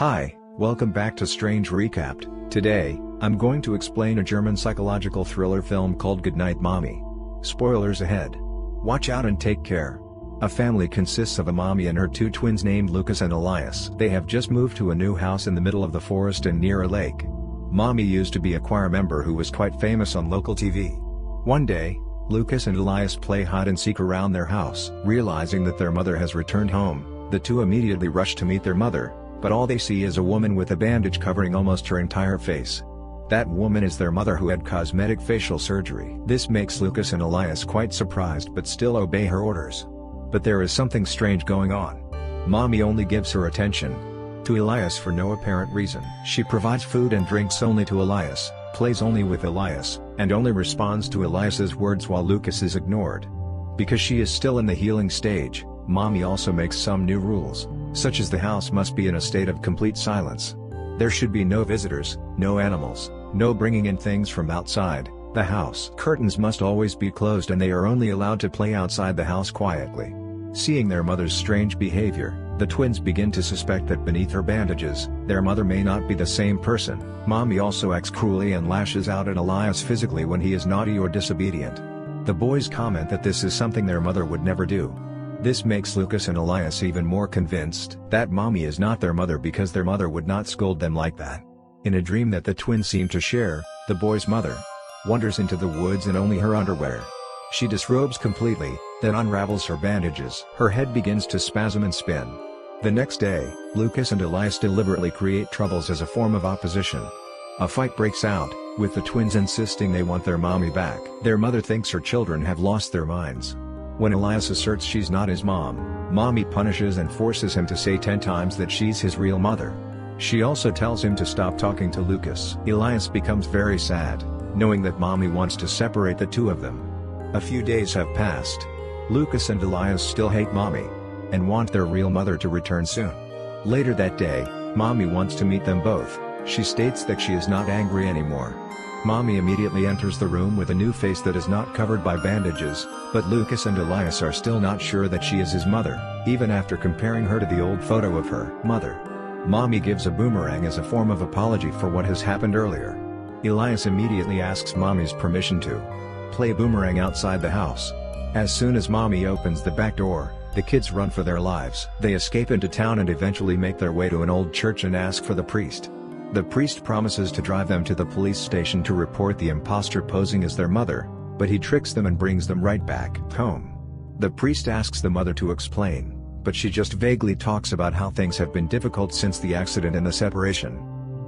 Hi, welcome back to Strange Recapped. Today, I'm going to explain a German psychological thriller film called Goodnight Mommy. Spoilers ahead. Watch out and take care. A family consists of a mommy and her two twins named Lucas and Elias. They have just moved to a new house in the middle of the forest and near a lake. Mommy used to be a choir member who was quite famous on local TV. One day, Lucas and Elias play hide and seek around their house. Realizing that their mother has returned home, the two immediately rush to meet their mother, but all they see is a woman with a bandage covering almost her entire face. That woman is their mother who had cosmetic facial surgery. This makes Lucas and Elias quite surprised but still obey her orders. But there is something strange going on. Mommy only gives her attention to Elias for no apparent reason. She provides food and drinks only to Elias, plays only with Elias, and only responds to Elias's words while Lucas is ignored. Because she is still in the healing stage, Mommy also makes some new rules, such as the house must be in a state of complete silence. There should be no visitors, no animals, no bringing in things from outside the house. Curtains must always be closed and they are only allowed to play outside the house quietly. Seeing their mother's strange behavior, the twins begin to suspect that beneath her bandages, their mother may not be the same person. Mommy also acts cruelly and lashes out at Elias physically when he is naughty or disobedient. The boys comment that this is something their mother would never do. This makes Lucas and Elias even more convinced that Mommy is not their mother because their mother would not scold them like that. In a dream that the twins seem to share, the boy's mother wanders into the woods in only her underwear. She disrobes completely, then unravels her bandages. Her head begins to spasm and spin. The next day, Lucas and Elias deliberately create troubles as a form of opposition. A fight breaks out, with the twins insisting they want their mommy back. Their mother thinks her children have lost their minds. When Elias asserts she's not his mom, Mommy punishes and forces him to say 10 times that she's his real mother. She also tells him to stop talking to Lucas. Elias becomes very sad, knowing that Mommy wants to separate the two of them. A few days have passed. Lucas and Elias still hate Mommy and want their real mother to return soon. Later that day, Mommy wants to meet them both. She states that she is not angry anymore. Mommy immediately enters the room with a new face that is not covered by bandages, but Lucas and Elias are still not sure that she is his mother, even after comparing her to the old photo of her mother. Mommy gives a boomerang as a form of apology for what has happened earlier. Elias immediately asks Mommy's permission to play boomerang outside the house. As soon as Mommy opens the back door, the kids run for their lives. They escape into town and eventually make their way to an old church and ask for the priest. The priest promises to drive them to the police station to report the imposter posing as their mother, but he tricks them and brings them right back home. The priest asks the mother to explain, but she just vaguely talks about how things have been difficult since the accident and the separation.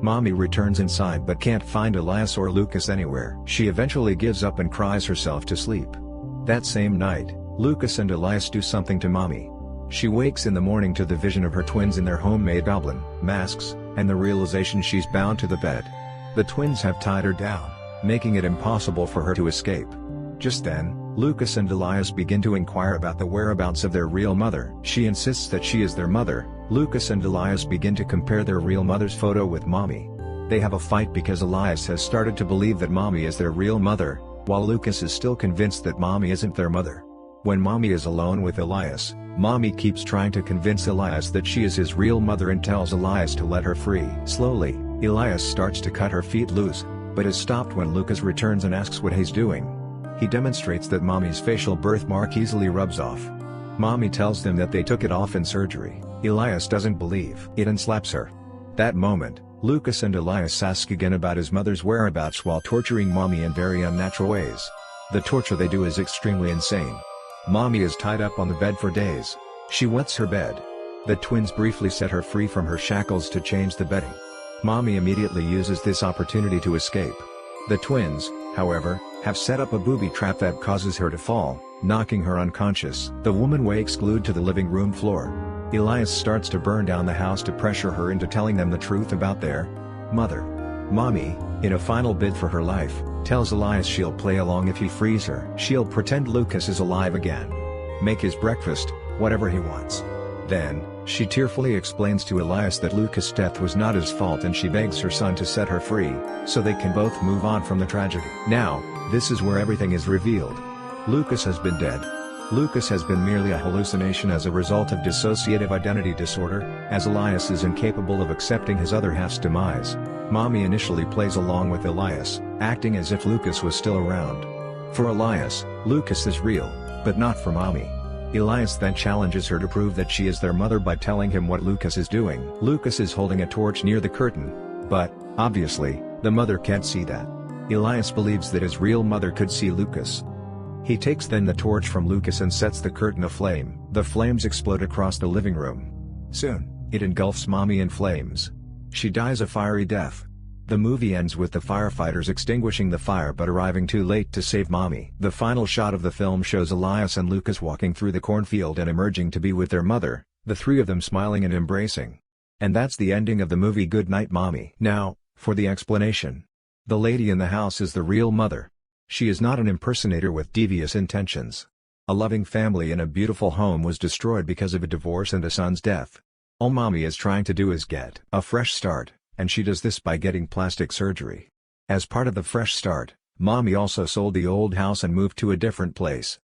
Mommy returns inside but can't find Elias or Lucas anywhere. She eventually gives up and cries herself to sleep. That same night, Lucas and Elias do something to Mommy. She wakes in the morning to the vision of her twins in their homemade goblin masks, and the realization she's bound to the bed. The twins have tied her down, making it impossible for her to escape. Just then, Lucas and Elias begin to inquire about the whereabouts of their real mother. She insists that she is their mother. Lucas and Elias begin to compare their real mother's photo with Mommy. They have a fight because Elias has started to believe that Mommy is their real mother, while Lucas is still convinced that Mommy isn't their mother. When Mommy is alone with Elias, Mommy keeps trying to convince Elias that she is his real mother and tells Elias to let her free. Slowly, Elias starts to cut her feet loose, but is stopped when Lucas returns and asks what he's doing. He demonstrates that Mommy's facial birthmark easily rubs off. Mommy tells them that they took it off in surgery. Elias doesn't believe it and slaps her. That moment, Lucas and Elias ask again about his mother's whereabouts while torturing Mommy in very unnatural ways. The torture they do is extremely insane. Mommy is tied up on the bed for days. She wets her bed. The twins briefly set her free from her shackles to change the bedding. Mommy immediately uses this opportunity to escape. The twins, however, have set up a booby trap that causes her to fall, knocking her unconscious. The woman wakes glued to the living room floor. Elias starts to burn down the house to pressure her into telling them the truth about their mother. Mommy, in a final bid for her life, tells Elias she'll play along if he frees her. She'll pretend Lucas is alive again, make his breakfast, whatever he wants. Then, she tearfully explains to Elias that Lucas' death was not his fault and she begs her son to set her free, so they can both move on from the tragedy. Now, this is where everything is revealed. Lucas has been dead. Lucas has been merely a hallucination as a result of dissociative identity disorder, as Elias is incapable of accepting his other half's demise. Mommy initially plays along with Elias, acting as if Lucas was still around. For Elias, Lucas is real, but not for Mommy. Elias then challenges her to prove that she is their mother by telling him what Lucas is doing. Lucas is holding a torch near the curtain. But, obviously, the mother can't see that. Elias believes that his real mother could see Lucas. He takes then the torch from Lucas and sets the curtain aflame. The flames explode across the living room. Soon, it engulfs Mommy in flames. She dies a fiery death. The movie ends with the firefighters extinguishing the fire but arriving too late to save Mommy. The final shot of the film shows Elias and Lucas walking through the cornfield and emerging to be with their mother, the three of them smiling and embracing. And that's the ending of the movie Goodnight Mommy. Now, for the explanation. The lady in the house is the real mother. She is not an impersonator with devious intentions. A loving family and a beautiful home was destroyed because of a divorce and a son's death. All Mommy is trying to do is get a fresh start, and she does this by getting plastic surgery. As part of the fresh start, Mommy also sold the old house and moved to a different place.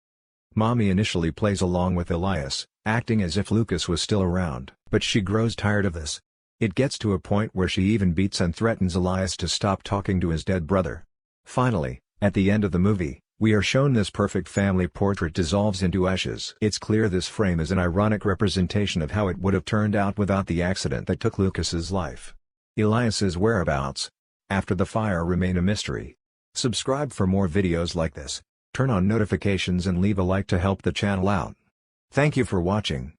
Mommy initially plays along with Elias, acting as if Lucas was still around, but she grows tired of this. It gets to a point where she even beats and threatens Elias to stop talking to his dead brother. Finally, at the end of the movie, we are shown this perfect family portrait dissolves into ashes. It's clear this frame is an ironic representation of how it would have turned out without the accident that took Lucas's life. Elias's whereabouts after the fire remain a mystery. Subscribe for more videos like this, turn on notifications and leave a like to help the channel out. Thank you for watching.